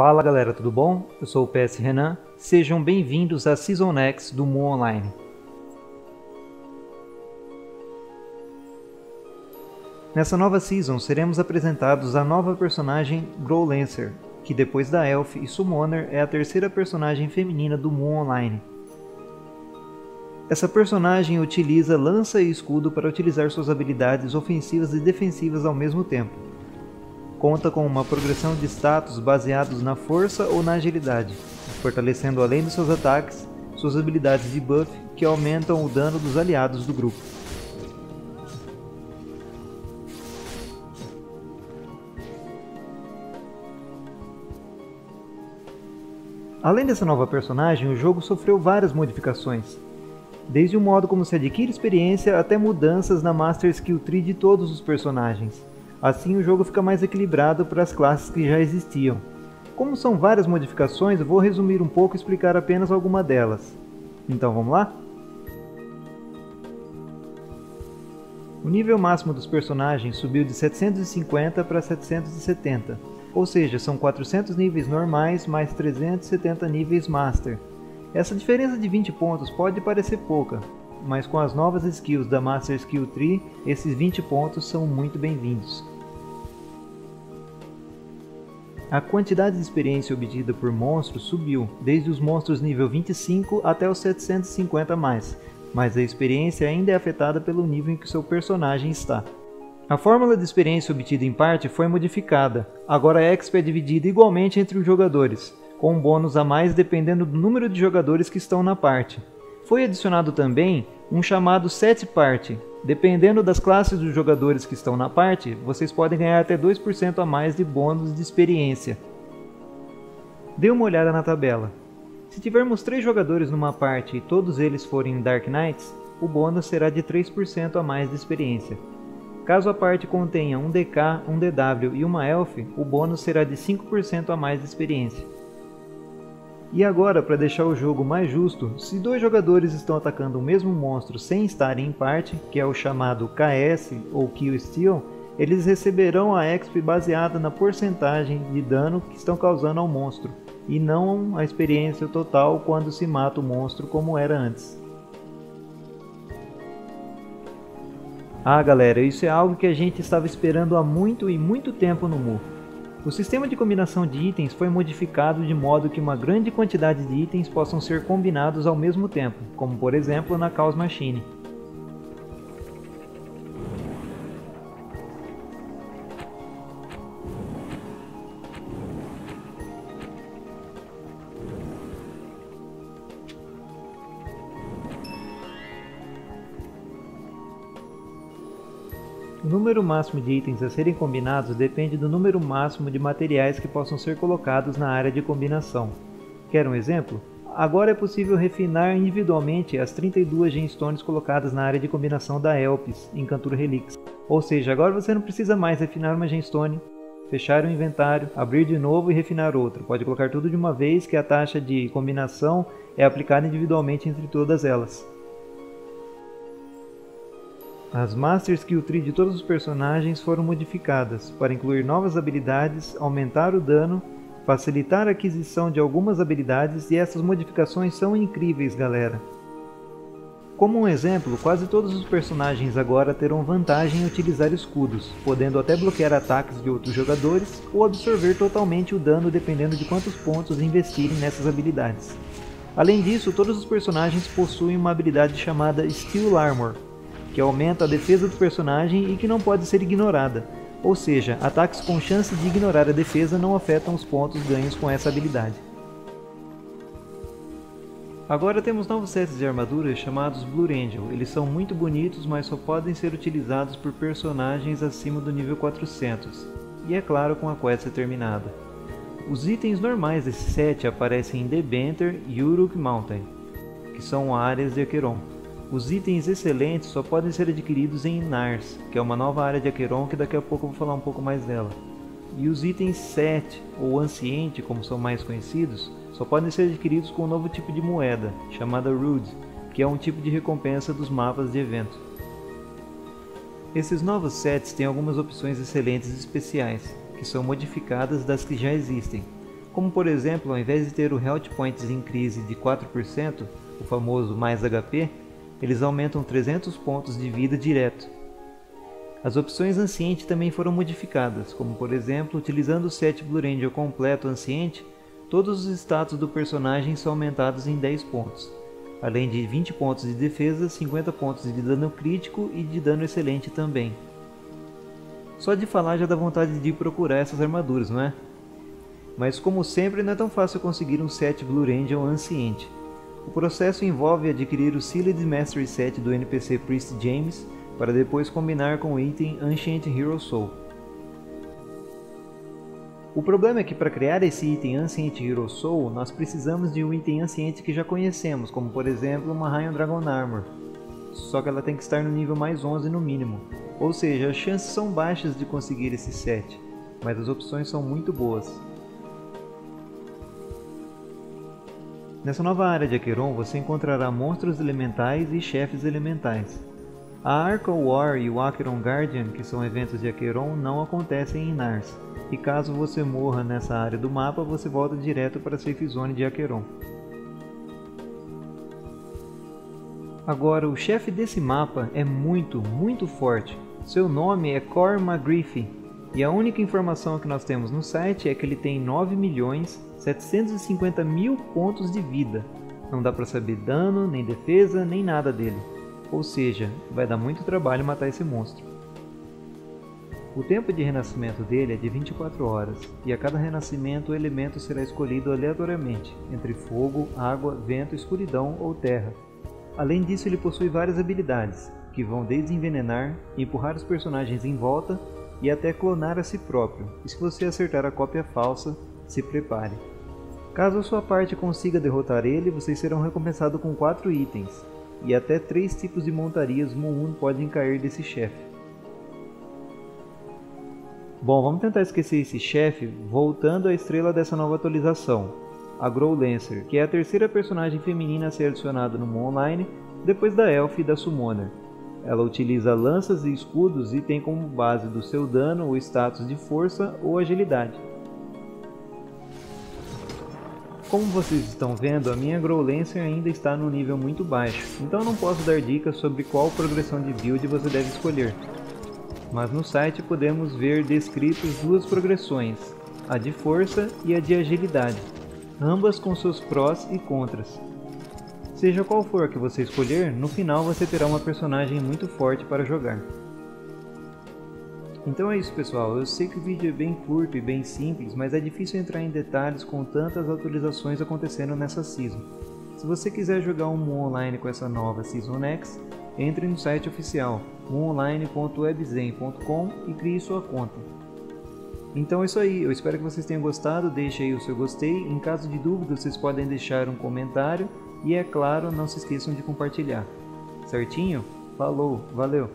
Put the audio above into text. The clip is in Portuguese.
Fala galera, tudo bom? Eu sou o PS Renan, sejam bem-vindos à Season X do Mu Online. Nessa nova Season seremos apresentados a nova personagem Growlancer, que depois da Elf e Summoner é a terceira personagem feminina do Mu Online. Essa personagem utiliza lança e escudo para utilizar suas habilidades ofensivas e defensivas ao mesmo tempo. Conta com uma progressão de status baseados na força ou na agilidade, fortalecendo além dos seus ataques, suas habilidades de buff que aumentam o dano dos aliados do grupo. Além dessa nova personagem, o jogo sofreu várias modificações, desde o modo como se adquire experiência até mudanças na Master Skill Tree de todos os personagens. Assim o jogo fica mais equilibrado para as classes que já existiam. Como são várias modificações, eu vou resumir um pouco e explicar apenas alguma delas. Então vamos lá? O nível máximo dos personagens subiu de 750 para 770, ou seja, são 400 níveis normais mais 370 níveis Master. Essa diferença de 20 pontos pode parecer pouca, mas com as novas skills da Master Skill Tree, esses 20 pontos são muito bem-vindos. A quantidade de experiência obtida por monstros subiu, desde os monstros nível 25 até os 750+, mas a experiência ainda é afetada pelo nível em que seu personagem está. A fórmula de experiência obtida em parte foi modificada, agora a Exp é dividida igualmente entre os jogadores, com um bônus a mais dependendo do número de jogadores que estão na parte. Foi adicionado também um chamado Set Party. Dependendo das classes dos jogadores que estão na parte, vocês podem ganhar até 2% a mais de bônus de experiência. Dê uma olhada na tabela. Se tivermos 3 jogadores numa parte e todos eles forem Dark Knights, o bônus será de 3% a mais de experiência. Caso a parte contenha um DK, um DW e uma Elf, o bônus será de 5% a mais de experiência. E agora, para deixar o jogo mais justo, se 2 jogadores estão atacando o mesmo monstro sem estarem em parte, que é o chamado KS ou Kill Steal, eles receberão a Exp baseada na porcentagem de dano que estão causando ao monstro, e não a experiência total quando se mata o monstro como era antes. Ah galera, isso é algo que a gente estava esperando há muito tempo no Mu. O sistema de combinação de itens foi modificado de modo que uma grande quantidade de itens possam ser combinados ao mesmo tempo, como por exemplo na Chaos Machine. O número máximo de itens a serem combinados depende do número máximo de materiais que possam ser colocados na área de combinação. Quer um exemplo? Agora é possível refinar individualmente as 32 gemstones colocadas na área de combinação da Elpis, em Cantur Helix. Ou seja, agora você não precisa mais refinar uma gemstone, fechar o inventário, abrir de novo e refinar outra. Pode colocar tudo de uma vez que a taxa de combinação é aplicada individualmente entre todas elas. As Master Skill Tree de todos os personagens foram modificadas para incluir novas habilidades, aumentar o dano, facilitar a aquisição de algumas habilidades e essas modificações são incríveis galera. Como um exemplo, quase todos os personagens agora terão vantagem em utilizar escudos, podendo até bloquear ataques de outros jogadores ou absorver totalmente o dano dependendo de quantos pontos investirem nessas habilidades. Além disso, todos os personagens possuem uma habilidade chamada Steel Armor, que aumenta a defesa do personagem e que não pode ser ignorada, ou seja, ataques com chance de ignorar a defesa não afetam os pontos ganhos com essa habilidade. Agora temos novos sets de armaduras chamados Blue Angel. Eles são muito bonitos, mas só podem ser utilizados por personagens acima do nível 400, e é claro com a quest terminada. Os itens normais desse set aparecem em Debenter e Uruk Mountain, que são áreas de Acheron. Os itens excelentes só podem ser adquiridos em Nars, que é uma nova área de Acheron que daqui a pouco eu vou falar um pouco mais dela. E os itens Set ou Anciente, como são mais conhecidos, só podem ser adquiridos com um novo tipo de moeda, chamada Rude, que é um tipo de recompensa dos mapas de evento. Esses novos sets têm algumas opções excelentes e especiais, que são modificadas das que já existem. Como por exemplo, ao invés de ter o Health Points Increase de 4%, o famoso mais HP, eles aumentam 300 pontos de vida direto. As opções Anciente também foram modificadas, como por exemplo, utilizando o set Blue Ranger completo Anciente, todos os status do personagem são aumentados em 10 pontos, além de 20 pontos de defesa, 50 pontos de dano crítico e de dano excelente também. Só de falar já dá vontade de procurar essas armaduras, não é? Mas como sempre não é tão fácil conseguir um set Blue Ranger Anciente. O processo envolve adquirir o Sealed Mastery Set do NPC Priest James, para depois combinar com o item Ancient Hero Soul. O problema é que para criar esse item Ancient Hero Soul, nós precisamos de um item anciente que já conhecemos, como por exemplo uma Rhino Dragon Armor. Só que ela tem que estar no nível mais 11 no mínimo, ou seja, as chances são baixas de conseguir esse set, mas as opções são muito boas. Nessa nova área de Acheron você encontrará monstros elementais e chefes elementais. A Arca War e o Acheron Guardian, que são eventos de Acheron, não acontecem em Nars, e caso você morra nessa área do mapa, você volta direto para a Safe Zone de Acheron. Agora, o chefe desse mapa é muito forte. Seu nome é Cor Magritte, e a única informação que nós temos no site é que ele tem 9.750.000 pontos de vida. Não dá para saber dano, nem defesa, nem nada dele. Ou seja, vai dar muito trabalho matar esse monstro. O tempo de renascimento dele é de 24 horas, e a cada renascimento o elemento será escolhido aleatoriamente, entre fogo, água, vento, escuridão ou terra. Além disso, ele possui várias habilidades, que vão desde envenenar, empurrar os personagens em volta e até clonar a si próprio, e se você acertar a cópia falsa, se prepare. Caso a sua parte consiga derrotar ele, vocês serão recompensados com 4 itens, e até 3 tipos de montarias Moon podem cair desse chefe. Bom, vamos tentar esquecer esse chefe voltando à estrela dessa nova atualização, a Grow Lancer, que é a terceira personagem feminina a ser adicionada no Moon Online, depois da Elf e da Summoner. Ela utiliza lanças e escudos e tem como base do seu dano o status de força ou agilidade. Como vocês estão vendo, a minha Grow Lancer ainda está no nível muito baixo, então não posso dar dicas sobre qual progressão de build você deve escolher. Mas no site podemos ver descritas 2 progressões, a de força e a de agilidade, ambas com seus prós e contras. Seja qual for a que você escolher, no final você terá uma personagem muito forte para jogar. Então é isso, pessoal, eu sei que o vídeo é bem curto e bem simples, mas é difícil entrar em detalhes com tantas atualizações acontecendo nessa Season. Se você quiser jogar um Moon Online com essa nova Season X, entre no site oficial moononline.webzen.com e crie sua conta. Então é isso aí, eu espero que vocês tenham gostado, deixe aí o seu gostei, em caso de dúvida vocês podem deixar um comentário e é claro, não se esqueçam de compartilhar. Certinho? Falou, valeu!